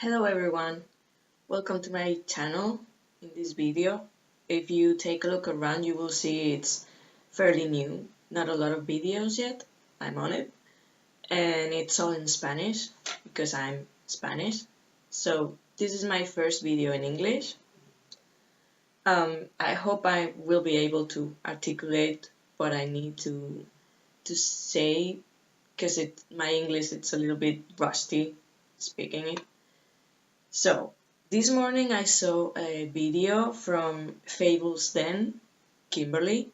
Hello everyone, welcome to my channel. In this video, if you take a look around, you will see it's fairly new, not a lot of videos yet, I'm on it, and it's all in Spanish because I'm Spanish. So this is my first video in English. I hope I will be able to articulate what I need to say because my English it's a little bit rusty speaking it. So, this morning I saw a video from Fables Den, Kimberly,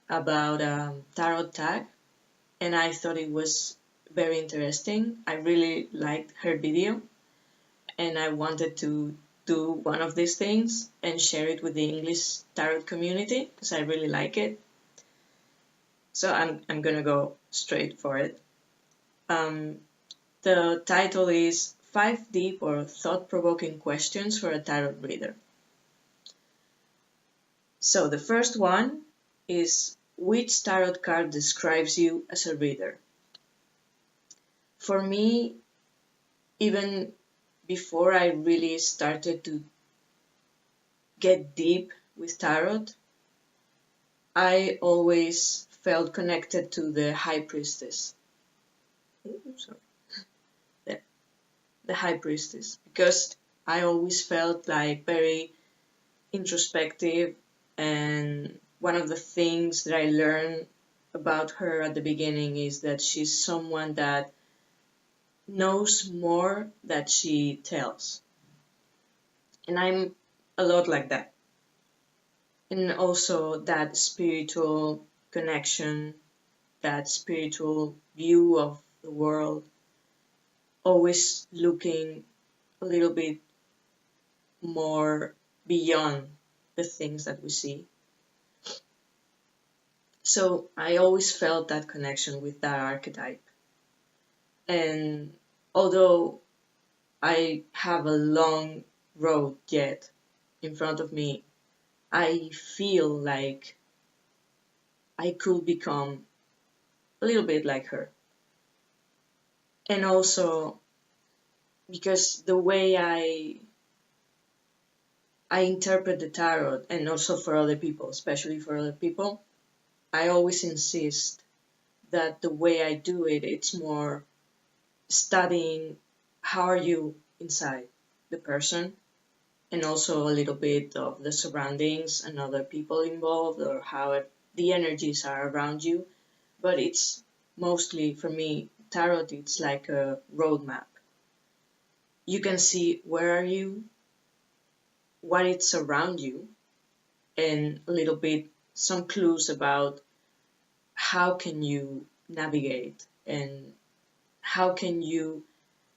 about tarot tag, and I thought it was very interesting. I really liked her video, and I wanted to do one of these things and share it with the English tarot community because I really like it. So I'm gonna go straight for it. The title is 5 Deep or Thought-Provoking Questions for a Tarot Reader. So the first one is, which tarot card describes you as a reader? For me, even before I really started to get deep with tarot, I always felt connected to the High Priestess. The High Priestess, because I always felt like very introspective, and one of the things that I learned about her at the beginning is that she's someone that knows more than she tells. And I'm a lot like that. And also that spiritual connection, that spiritual view of the world, always looking a little bit more beyond the things that we see. So I always felt that connection with that archetype. And although I have a long road yet in front of me, I feel like I could become a little bit like her. And also because the way I interpret the tarot, and also for other people, especially for other people, I always insist that the way I do it, it's more studying how are you inside the person, and also a little bit of the surroundings and other people involved, or how the energies are around you. But it's mostly, for me, tarot, it's like a roadmap. You can see where are you, what it's around you, and a little bit some clues about how can you navigate and how can you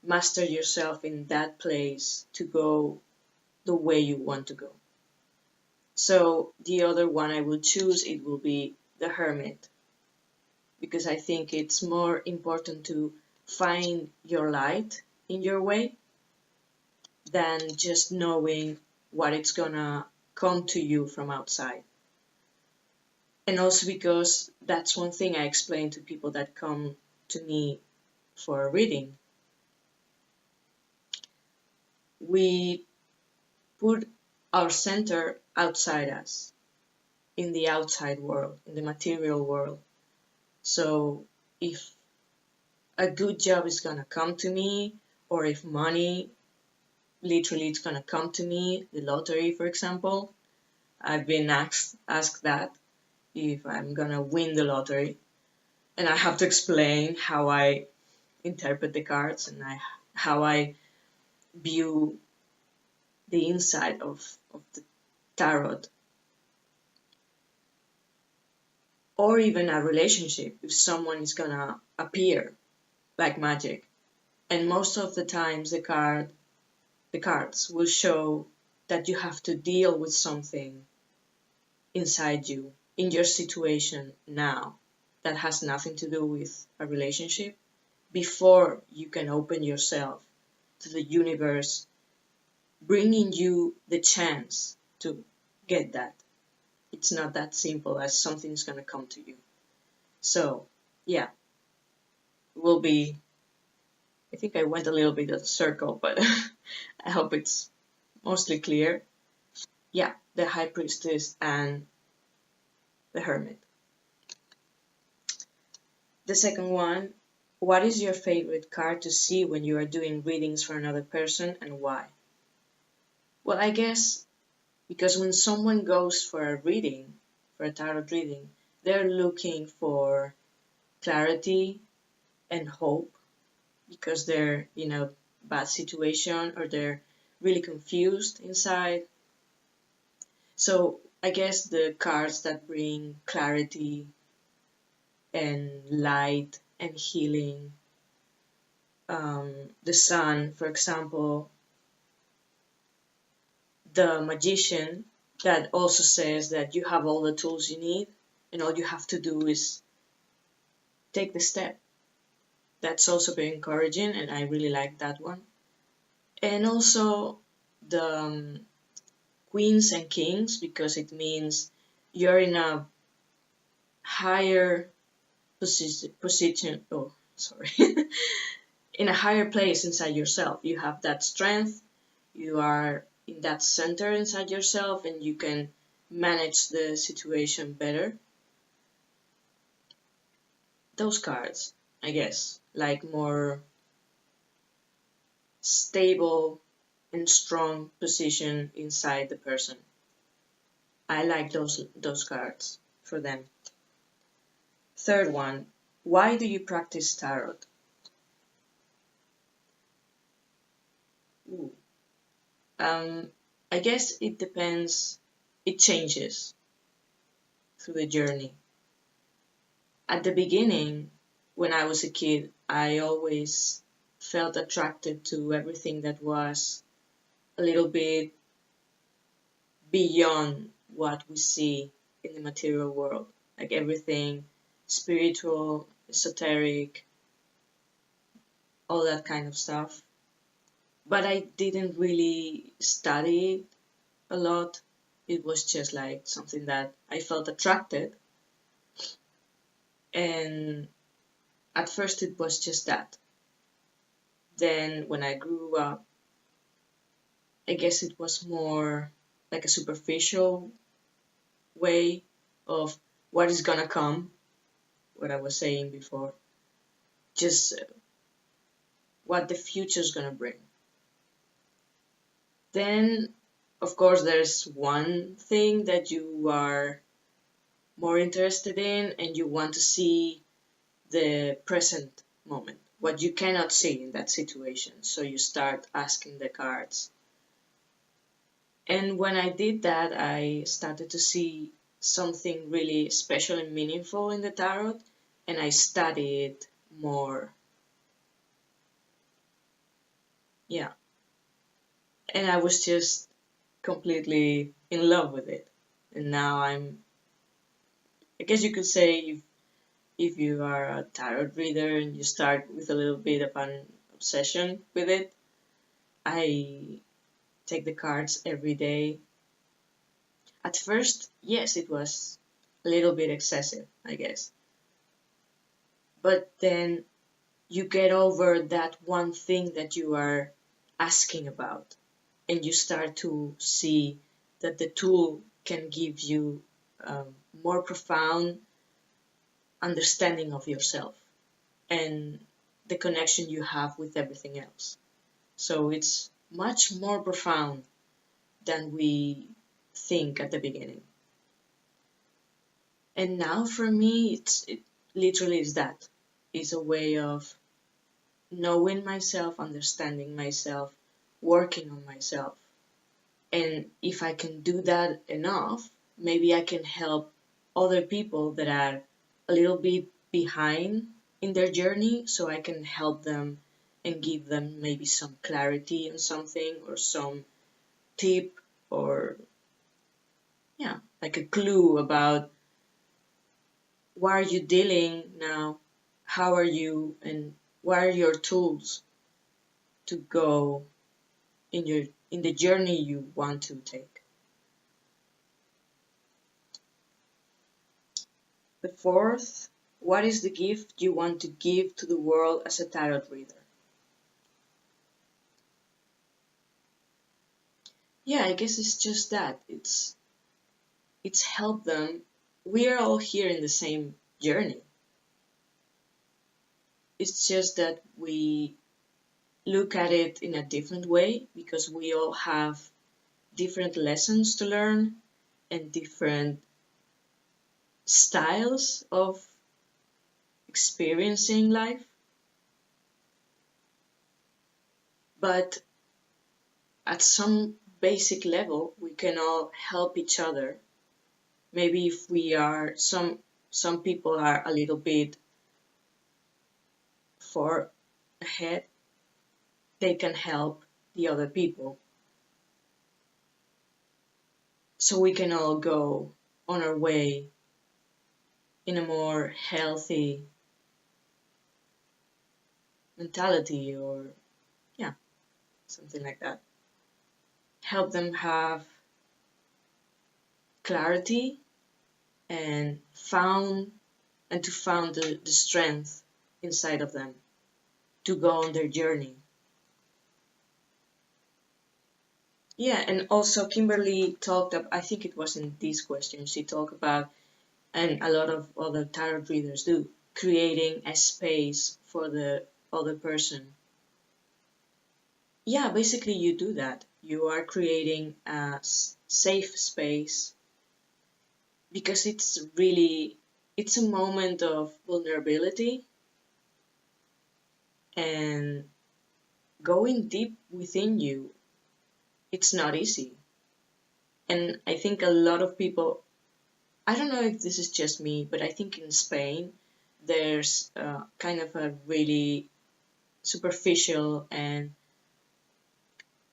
master yourself in that place to go the way you want to go. So the other one I will choose, it will be the Hermit, because I think it's more important to find your light in your way than just knowing what it's gonna come to you from outside. And also because that's one thing I explain to people that come to me for a reading. We put our center outside us, in the outside world, in the material world. So if a good job is gonna come to me, or if money literally it's gonna come to me, the lottery for example, I've been asked that if I'm gonna win the lottery, and I have to explain how I interpret the cards and how I view the inside of the tarot. Or even a relationship, if someone is gonna appear like magic. And most of the times the cards will show that you have to deal with something inside you, in your situation now, that has nothing to do with a relationship, before you can open yourself to the universe bringing you the chance to get that. It's not that simple as something's gonna come to you. So yeah, it will be I think I went a little bit of a circle, but I hope it's mostly clear. Yeah, the High Priestess and the Hermit. The second one, what is your favorite card to see when you are doing readings for another person and why? Well, I guess because when someone goes for a reading, for a tarot reading, they're looking for clarity and hope because they're in a bad situation or they're really confused inside. So I guess the cards that bring clarity and light and healing, the sun, for example, the magician, that also says that you have all the tools you need and all you have to do is take the step. That's also very encouraging and I really like that one. And also the queens and kings, because it means you're in a higher position, oh sorry, in a higher place inside yourself. You have that strength, you are in that center inside yourself and you can manage the situation better. Those cards, I guess, like more stable and strong position inside the person. I like those cards for them. Third one, why do you practice tarot? Ooh. I guess it depends. It changes through the journey. At the beginning, when I was a kid, I always felt attracted to everything that was a little bit beyond what we see in the material world, like everything spiritual, esoteric, all that kind of stuff. But I didn't really study it a lot. It was just like something that I felt attracted. And at first it was just that. Then when I grew up, I guess it was more like a superficial way of what is gonna come, what I was saying before, just what the future's gonna bring. Then, of course, there's one thing that you are more interested in and you want to see the present moment, what you cannot see in that situation. So you start asking the cards. And when I did that, I started to see something really special and meaningful in the tarot, and I studied more. Yeah. And I was just completely in love with it. And now I guess you could say if you are a tarot reader and you start with a little bit of an obsession with it, I take the cards every day. At first, yes, it was a little bit excessive, I guess. But then you get over that one thing that you are asking about, and you start to see that the tool can give you more profound understanding of yourself and the connection you have with everything else. So it's much more profound than we think at the beginning. And now for me, it literally is that. It's a way of knowing myself, understanding myself, working on myself. And if I can do that enough, maybe I can help other people that are a little bit behind in their journey, so I can help them and give them maybe some clarity on something or some tip or, yeah, like a clue about what are you dealing now, how are you, and what are your tools to go in the journey you want to take. The fourth, what is the gift you want to give to the world as a tarot reader? yeah, I guess it's just that. It's helped them. We are all here in the same journey. It's just that we look at it in a different way because we all have different lessons to learn and different styles of experiencing life. But at some basic level, we can all help each other. Maybe if we are some people are a little bit far ahead, they can help the other people. So we can all go on our way in a more healthy mentality, or yeah, something like that. Help them have clarity and to found the strength inside of them to go on their journey. Yeah, and also Kimberly talked about, I think it was in this question, she talked about, and a lot of other tarot readers do, creating a space for the other person. Yeah, basically you do that. You are creating a safe space because it's a moment of vulnerability and going deep within you. It's not easy. And I think a lot of people, I don't know if this is just me, but I think in Spain there's kind of a really superficial and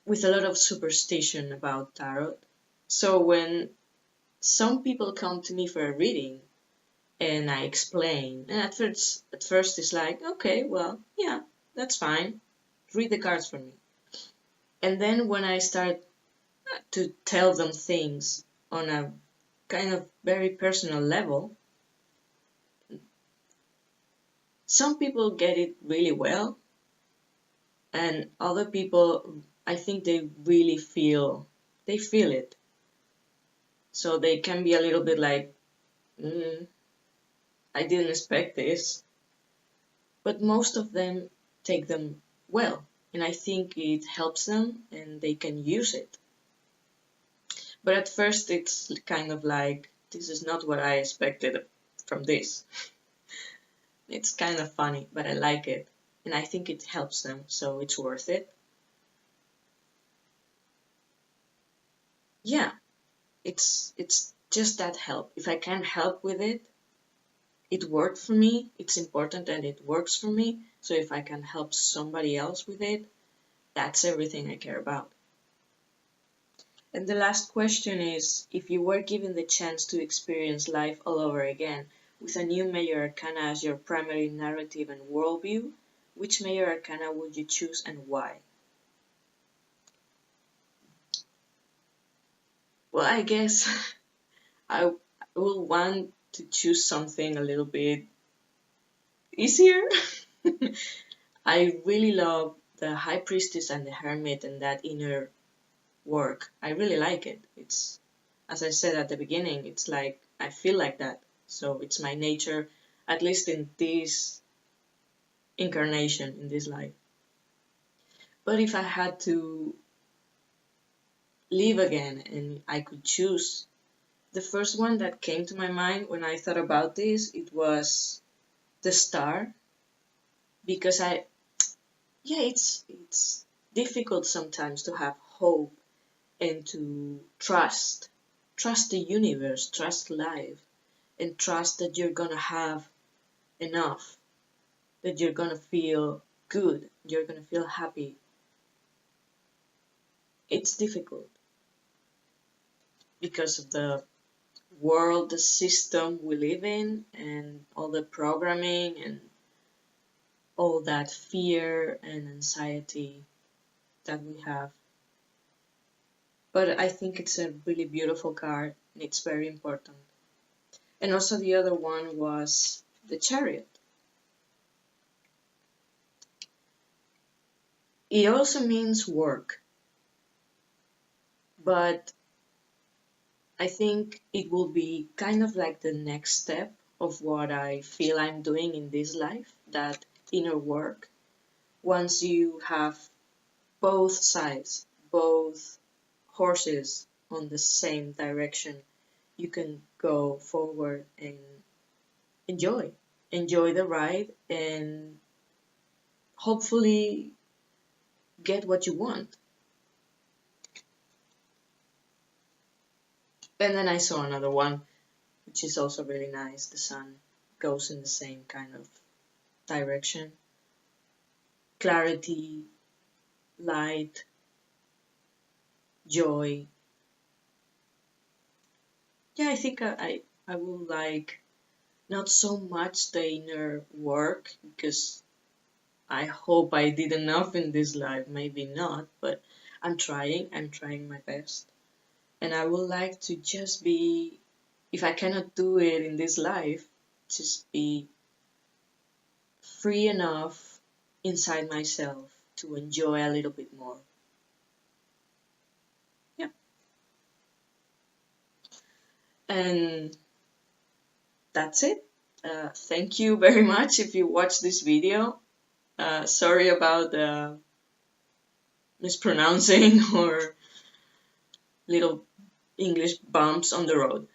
with a lot of superstition about tarot. So when some people come to me for a reading and I explain, and at first it's like, okay, well, yeah, that's fine. Read the cards for me. And then when I start to tell them things on a kind of very personal level, some people get it really well, and other people, I think they feel it. So they can be a little bit like, mm, I didn't expect this. But most of them take them well, and I think it helps them and they can use it. But at first, it's kind of like, this is not what I expected from this. It's kind of funny, but I like it, and I think it helps them, so it's worth it. Yeah, it's just that help. If I can help with it, it worked for me. It's important and it works for me. So if I can help somebody else with it, that's everything I care about. And the last question is, if you were given the chance to experience life all over again with a new major arcana as your primary narrative and worldview, which major arcana would you choose and why? Well, I guess I will want to choose something a little bit easier. I really love the High Priestess and the Hermit and that inner work. I really like it. It's, as I said at the beginning, it's like I feel like that. So it's my nature, at least in this incarnation, in this life. But if I had to live again and I could choose, the first one that came to my mind when I thought about this, it was the star, because yeah, it's difficult sometimes to have hope and to trust the universe, trust life, and trust that you're gonna have enough, that you're gonna feel good, you're gonna feel happy. It's difficult because of the world, the system we live in, and all the programming and all that fear and anxiety that we have. But I think it's a really beautiful card and it's very important. And also the other one was the Chariot. It also means work, but I think it will be kind of like the next step of what I feel I'm doing in this life, that inner work. Once you have both sides, both horses on the same direction, you can go forward and enjoy. Enjoy the ride and hopefully get what you want. And then I saw another one, which is also really nice. The sun goes in the same kind of direction. Clarity, light, joy. Yeah, I think I will like not so much the inner work, because I hope I did enough in this life. Maybe not, but I'm trying my best. And I would like to just be, if I cannot do it in this life, just be free enough inside myself to enjoy a little bit more. Yeah. And that's it. Thank you very much if you watched this video. Sorry about the mispronouncing or little English bumps on the road.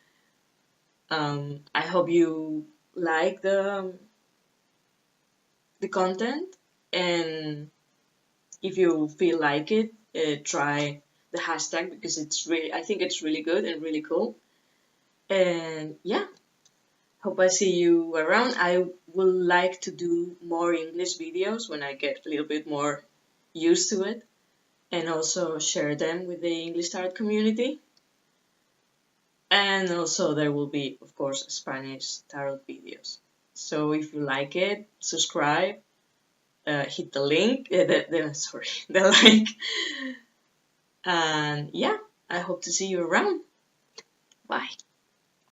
I hope you like the content, and if you feel like it, try the hashtag, because I think it's really good and really cool. And yeah, hope I see you around. I would like to do more English videos when I get a little bit more used to it, and also share them with the English Tarot community. And also there will be, of course, Spanish tarot videos. So if you like it, subscribe, hit the link, sorry, the like, and yeah, I hope to see you around. Bye.